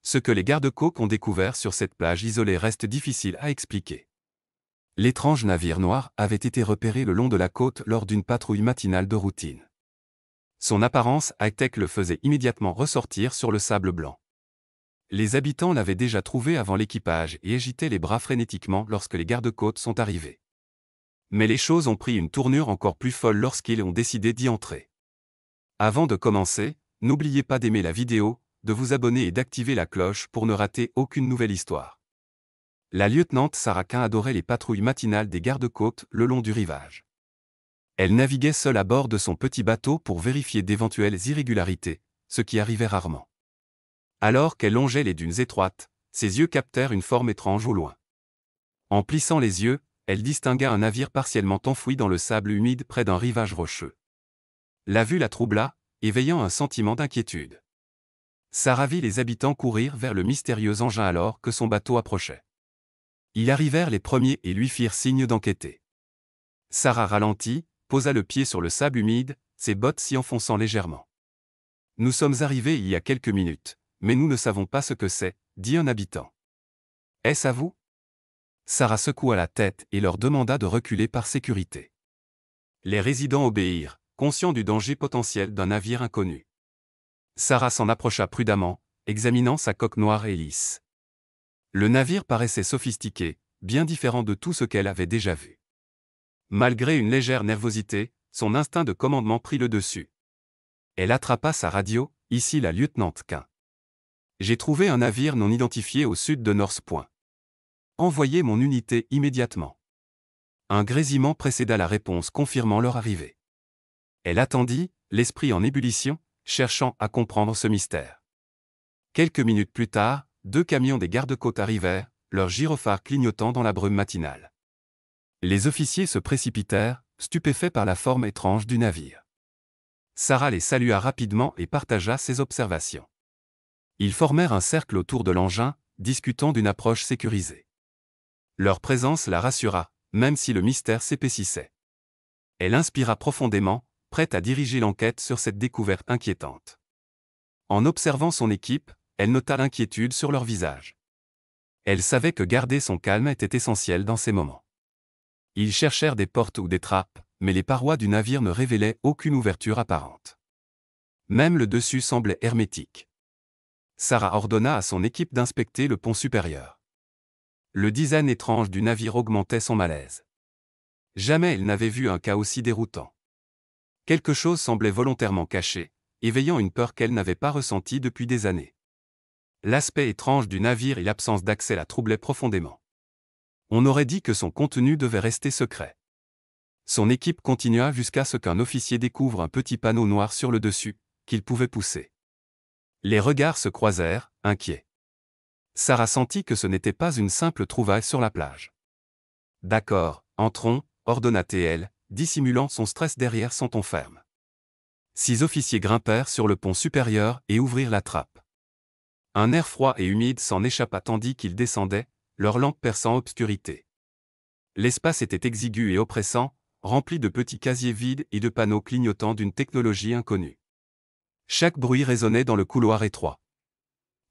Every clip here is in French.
Ce que les gardes-côtes ont découvert sur cette plage isolée reste difficile à expliquer. L'étrange navire noir avait été repéré le long de la côte lors d'une patrouille matinale de routine. Son apparence high-tech le faisait immédiatement ressortir sur le sable blanc. Les habitants l'avaient déjà trouvé avant l'équipage et agitaient les bras frénétiquement lorsque les gardes-côtes sont arrivés. Mais les choses ont pris une tournure encore plus folle lorsqu'ils ont décidé d'y entrer. Avant de commencer, n'oubliez pas d'aimer la vidéo, de vous abonner et d'activer la cloche pour ne rater aucune nouvelle histoire. La lieutenant Sarah Quinn adorait les patrouilles matinales des gardes-côtes le long du rivage. Elle naviguait seule à bord de son petit bateau pour vérifier d'éventuelles irrégularités, ce qui arrivait rarement. Alors qu'elle longeait les dunes étroites, ses yeux captèrent une forme étrange au loin. En plissant les yeux, elle distingua un navire partiellement enfoui dans le sable humide près d'un rivage rocheux. La vue la troubla, éveillant un sentiment d'inquiétude. Sarah vit les habitants courir vers le mystérieux engin alors que son bateau approchait. Ils arrivèrent les premiers et lui firent signe d'enquêter. Sarah ralentit, posa le pied sur le sable humide, ses bottes s'y enfonçant légèrement. « Nous sommes arrivés il y a quelques minutes, mais nous ne savons pas ce que c'est, » dit un habitant. « Est-ce à vous ?» Sarah secoua la tête et leur demanda de reculer par sécurité. Les résidents obéirent, conscients du danger potentiel d'un navire inconnu. Sarah s'en approcha prudemment, examinant sa coque noire et lisse. Le navire paraissait sophistiqué, bien différent de tout ce qu'elle avait déjà vu. Malgré une légère nervosité, son instinct de commandement prit le dessus. Elle attrapa sa radio, ici la lieutenant Quinn. J'ai trouvé un navire non identifié au sud de North Point. Envoyez mon unité immédiatement. Un grésillement précéda la réponse confirmant leur arrivée. Elle attendit, l'esprit en ébullition, cherchant à comprendre ce mystère. Quelques minutes plus tard, 2 camions des gardes-côtes arrivèrent, leurs gyrophares clignotant dans la brume matinale. Les officiers se précipitèrent, stupéfaits par la forme étrange du navire. Sarah les salua rapidement et partagea ses observations. Ils formèrent un cercle autour de l'engin, discutant d'une approche sécurisée. Leur présence la rassura, même si le mystère s'épaississait. Elle inspira profondément, prête à diriger l'enquête sur cette découverte inquiétante. En observant son équipe, elle nota l'inquiétude sur leur visage. Elle savait que garder son calme était essentiel dans ces moments. Ils cherchèrent des portes ou des trappes, mais les parois du navire ne révélaient aucune ouverture apparente. Même le dessus semblait hermétique. Sarah ordonna à son équipe d'inspecter le pont supérieur. Le design étrange du navire augmentait son malaise. Jamais elle n'avait vu un cas aussi déroutant. Quelque chose semblait volontairement caché, éveillant une peur qu'elle n'avait pas ressentie depuis des années. L'aspect étrange du navire et l'absence d'accès la troublaient profondément. On aurait dit que son contenu devait rester secret. Son équipe continua jusqu'à ce qu'un officier découvre un petit panneau noir sur le dessus, qu'il pouvait pousser. Les regards se croisèrent, inquiets. Sarah sentit que ce n'était pas une simple trouvaille sur la plage. « D'accord, entrons », ordonna-t-elle, dissimulant son stress derrière son ton ferme. 6 officiers grimpèrent sur le pont supérieur et ouvrirent la trappe. Un air froid et humide s'en échappa tandis qu'ils descendaient, leurs lampes perçant obscurité. L'espace était exigu et oppressant, rempli de petits casiers vides et de panneaux clignotants d'une technologie inconnue. Chaque bruit résonnait dans le couloir étroit.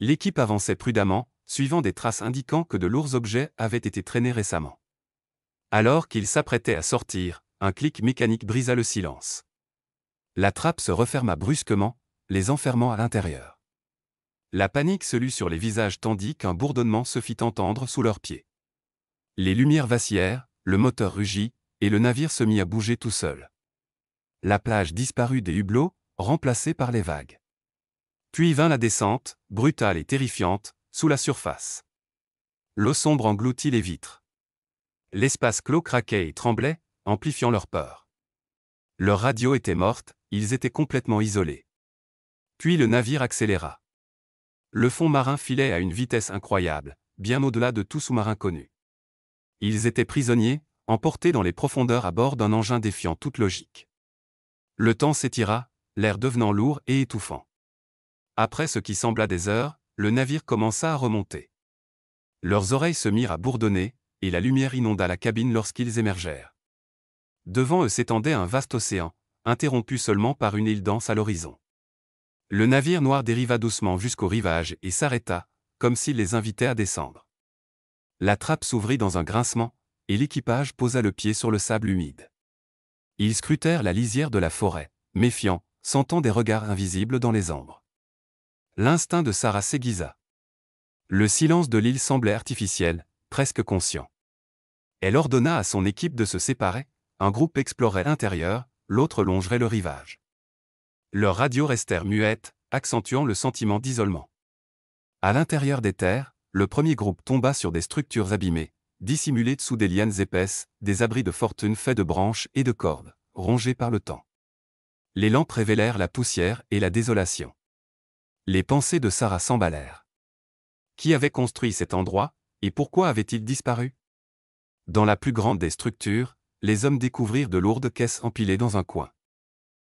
L'équipe avançait prudemment, suivant des traces indiquant que de lourds objets avaient été traînés récemment. Alors qu'ils s'apprêtaient à sortir, un clic mécanique brisa le silence. La trappe se referma brusquement, les enfermant à l'intérieur. La panique se lut sur les visages tandis qu'un bourdonnement se fit entendre sous leurs pieds. Les lumières vacillèrent, le moteur rugit, et le navire se mit à bouger tout seul. La plage disparut des hublots, remplacée par les vagues. Puis vint la descente, brutale et terrifiante, sous la surface. L'eau sombre engloutit les vitres. L'espace clos craquait et tremblait, amplifiant leur peur. Leur radio était morte, ils étaient complètement isolés. Puis le navire accéléra. Le fond marin filait à une vitesse incroyable, bien au-delà de tout sous-marin connu. Ils étaient prisonniers, emportés dans les profondeurs à bord d'un engin défiant toute logique. Le temps s'étira, l'air devenant lourd et étouffant. Après ce qui sembla des heures, le navire commença à remonter. Leurs oreilles se mirent à bourdonner, et la lumière inonda la cabine lorsqu'ils émergèrent. Devant eux s'étendait un vaste océan, interrompu seulement par une île dense à l'horizon. Le navire noir dériva doucement jusqu'au rivage et s'arrêta, comme s'il les invitait à descendre. La trappe s'ouvrit dans un grincement, et l'équipage posa le pied sur le sable humide. Ils scrutèrent la lisière de la forêt, méfiants, sentant des regards invisibles dans les ombres. L'instinct de Sarah s'aiguisa. Le silence de l'île semblait artificiel, presque conscient. Elle ordonna à son équipe de se séparer, un groupe explorait l'intérieur, l'autre longerait le rivage. Leurs radios restèrent muettes, accentuant le sentiment d'isolement. À l'intérieur des terres, le premier groupe tomba sur des structures abîmées, dissimulées sous des lianes épaisses, des abris de fortune faits de branches et de cordes, rongés par le temps. Les lampes révélèrent la poussière et la désolation. Les pensées de Sarah s'emballèrent. Qui avait construit cet endroit, et pourquoi avait-il disparu? Dans la plus grande des structures, les hommes découvrirent de lourdes caisses empilées dans un coin.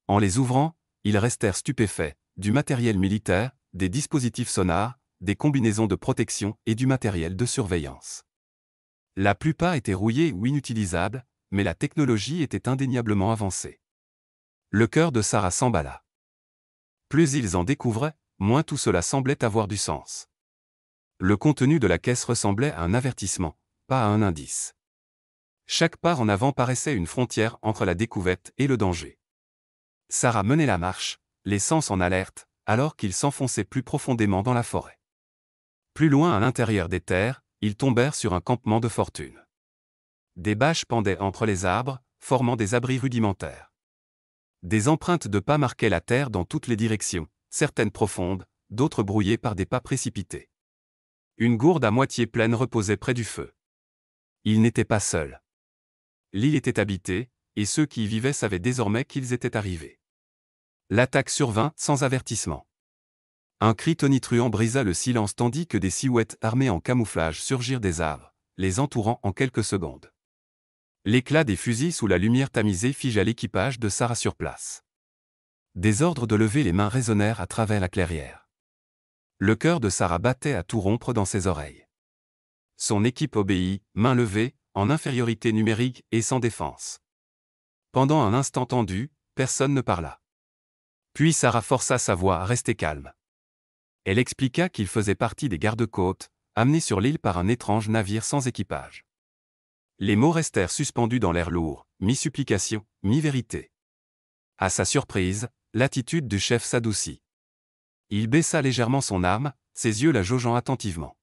En les ouvrant, ils restèrent stupéfaits, du matériel militaire, des dispositifs sonars, des combinaisons de protection et du matériel de surveillance. La plupart étaient rouillés ou inutilisables, mais la technologie était indéniablement avancée. Le cœur de Sarah s'emballa. Plus ils en découvraient, moins tout cela semblait avoir du sens. Le contenu de la caisse ressemblait à un avertissement, pas à un indice. Chaque pas en avant paraissait une frontière entre la découverte et le danger. Sarah menait la marche, les sens en alerte, alors qu'ils s'enfonçaient plus profondément dans la forêt. Plus loin à l'intérieur des terres, ils tombèrent sur un campement de fortune. Des bâches pendaient entre les arbres, formant des abris rudimentaires. Des empreintes de pas marquaient la terre dans toutes les directions, certaines profondes, d'autres brouillées par des pas précipités. Une gourde à moitié pleine reposait près du feu. Ils n'étaient pas seuls. L'île était habitée, et ceux qui y vivaient savaient désormais qu'ils étaient arrivés. L'attaque survint sans avertissement. Un cri tonitruant brisa le silence tandis que des silhouettes armées en camouflage surgirent des arbres, les entourant en quelques secondes. L'éclat des fusils sous la lumière tamisée figea l'équipage de Sarah sur place. Des ordres de lever les mains résonnèrent à travers la clairière. Le cœur de Sarah battait à tout rompre dans ses oreilles. Son équipe obéit, main levée, en infériorité numérique et sans défense. Pendant un instant tendu, personne ne parla. Puis Sarah força sa voix à rester calme. Elle expliqua qu'il faisait partie des gardes-côtes, amenés sur l'île par un étrange navire sans équipage. Les mots restèrent suspendus dans l'air lourd, mi-supplication, mi-vérité. À sa surprise, l'attitude du chef s'adoucit. Il baissa légèrement son arme, ses yeux la jaugeant attentivement.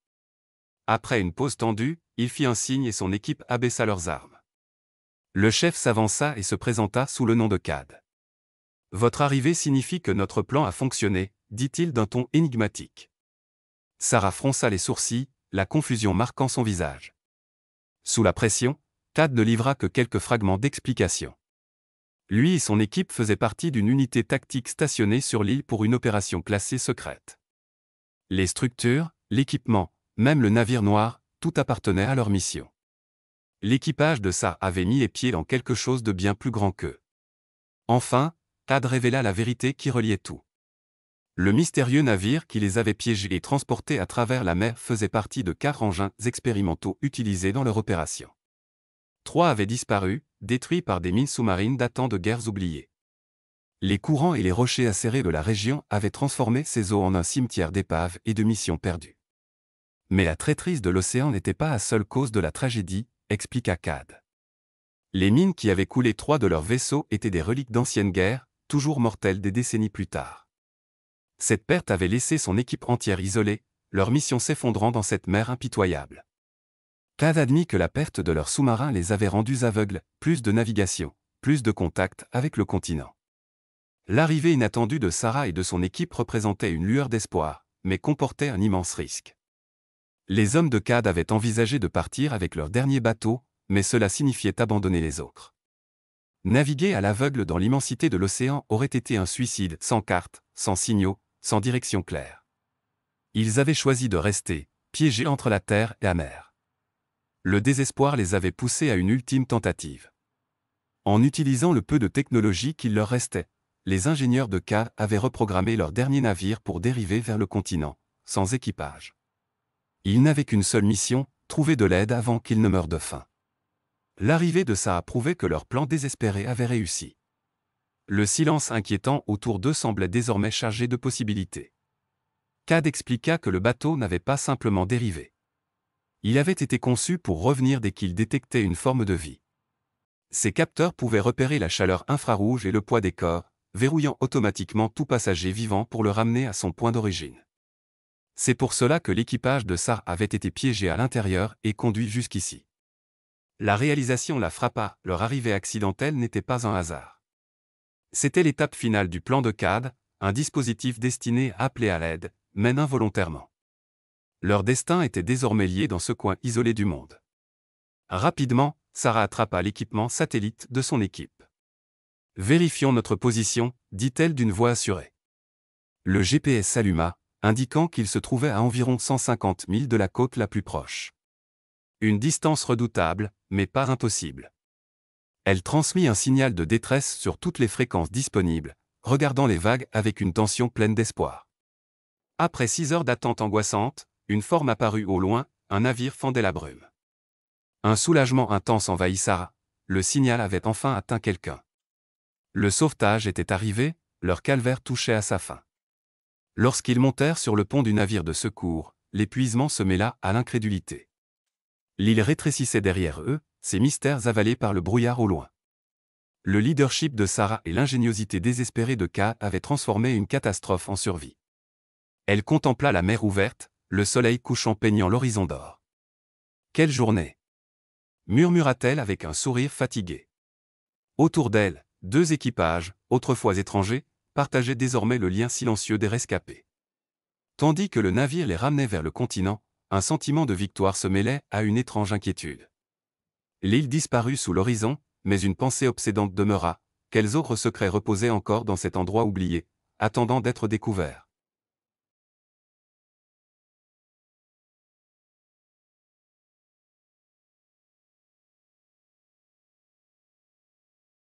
Après une pause tendue, il fit un signe et son équipe abaissa leurs armes. Le chef s'avança et se présenta sous le nom de Cad. « Votre arrivée signifie que notre plan a fonctionné », dit-il d'un ton énigmatique. Sarah fronça les sourcils, la confusion marquant son visage. Sous la pression, Cad ne livra que quelques fragments d'explication. Lui et son équipe faisaient partie d'une unité tactique stationnée sur l'île pour une opération classée secrète. Les structures, l'équipement, même le navire noir, tout appartenait à leur mission. L'équipage de Sarah avait mis les pieds dans quelque chose de bien plus grand qu'eux. Enfin, Cad révéla la vérité qui reliait tout. Le mystérieux navire qui les avait piégés et transportés à travers la mer faisait partie de 4 engins expérimentaux utilisés dans leur opération. 3 avaient disparu, détruits par des mines sous-marines datant de guerres oubliées. Les courants et les rochers acérés de la région avaient transformé ces eaux en un cimetière d'épaves et de missions perdues. Mais la traîtrise de l'océan n'était pas la seule cause de la tragédie, expliqua Cad. Les mines qui avaient coulé 3 de leurs vaisseaux étaient des reliques d'anciennes guerres, toujours mortelles des décennies plus tard. Cette perte avait laissé son équipe entière isolée, leur mission s'effondrant dans cette mer impitoyable. Cad admit que la perte de leurs sous-marins les avait rendus aveugles, plus de navigation, plus de contact avec le continent. L'arrivée inattendue de Sarah et de son équipe représentait une lueur d'espoir, mais comportait un immense risque. Les hommes de Cad avaient envisagé de partir avec leur dernier bateau, mais cela signifiait abandonner les autres. Naviguer à l'aveugle dans l'immensité de l'océan aurait été un suicide, sans carte, sans signaux, sans direction claire. Ils avaient choisi de rester, piégés entre la terre et la mer. Le désespoir les avait poussés à une ultime tentative. En utilisant le peu de technologie qu'il leur restait, les ingénieurs de Cad avaient reprogrammé leur dernier navire pour dériver vers le continent, sans équipage. Ils n'avaient qu'une seule mission, trouver de l'aide avant qu'ils ne meurent de faim. L'arrivée de Sarah prouvait que leur plan désespéré avait réussi. Le silence inquiétant autour d'eux semblait désormais chargé de possibilités. Cad expliqua que le bateau n'avait pas simplement dérivé. Il avait été conçu pour revenir dès qu'il détectait une forme de vie. Ces capteurs pouvaient repérer la chaleur infrarouge et le poids des corps, verrouillant automatiquement tout passager vivant pour le ramener à son point d'origine. C'est pour cela que l'équipage de Sarah avait été piégé à l'intérieur et conduit jusqu'ici. La réalisation la frappa, leur arrivée accidentelle n'était pas un hasard. C'était l'étape finale du plan de Cad, un dispositif destiné à appeler à l'aide, mais involontairement. Leur destin était désormais lié dans ce coin isolé du monde. Rapidement, Sarah attrapa l'équipement satellite de son équipe. « Vérifions notre position », dit-elle d'une voix assurée. Le GPS s'alluma, indiquant qu'il se trouvait à environ 150 milles de la côte la plus proche. Une distance redoutable, mais pas impossible. Elle transmit un signal de détresse sur toutes les fréquences disponibles, regardant les vagues avec une tension pleine d'espoir. Après 6 heures d'attente angoissante, une forme apparut au loin, un navire fendait la brume. Un soulagement intense envahit Sarah, le signal avait enfin atteint quelqu'un. Le sauvetage était arrivé, leur calvaire touchait à sa fin. Lorsqu'ils montèrent sur le pont du navire de secours, l'épuisement se mêla à l'incrédulité. L'île rétrécissait derrière eux, ses mystères avalés par le brouillard au loin. Le leadership de Sarah et l'ingéniosité désespérée de Cad avaient transformé une catastrophe en survie. Elle contempla la mer ouverte, le soleil couchant peignant l'horizon d'or. « Quelle journée !» murmura-t-elle avec un sourire fatigué. Autour d'elle, 2 équipages, autrefois étrangers, partageaient désormais le lien silencieux des rescapés. Tandis que le navire les ramenait vers le continent, un sentiment de victoire se mêlait à une étrange inquiétude. L'île disparut sous l'horizon, mais une pensée obsédante demeura, quels autres secrets reposaient encore dans cet endroit oublié, attendant d'être découverts.